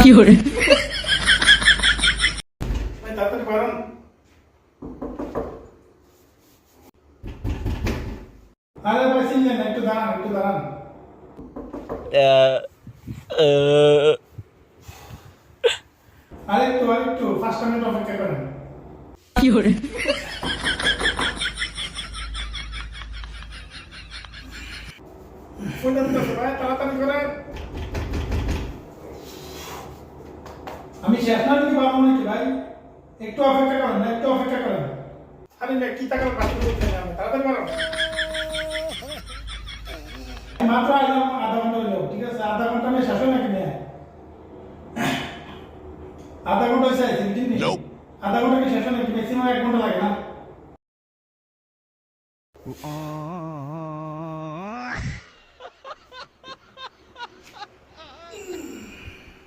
fiore, ভাই তাড়াতাড়ি বাড়ান। আরে ভাই চিনলেন, একটু দাঁড়ান, একটু দাঁড়ান। আরেকটু আরেকটু 5 মিনিট অপেক্ষা করেন। fiore, ফুলেন তো ভাই, তাড়াতাড়ি করেন। আমি শেষ না দিতে পারবো নাকি ভাই? একটু অপেক্ষা করেন, একটু অপেক্ষা করেন। আরে না, কি টাকার বাকি করতে যাবে, তাড়াতাড়ি করো। মাত্র আধা ঘন্টা হইলো, ঠিক আছে? আধা ঘন্টা আমি শেষ হয় নাকি মেয়ে? আধা ঘন্টা হয়েছে কিন্তু আধা ঘন্টা কি শেষ হয় নাকি? ম্যাক্সিমাম 1 ঘন্টা লাগে না?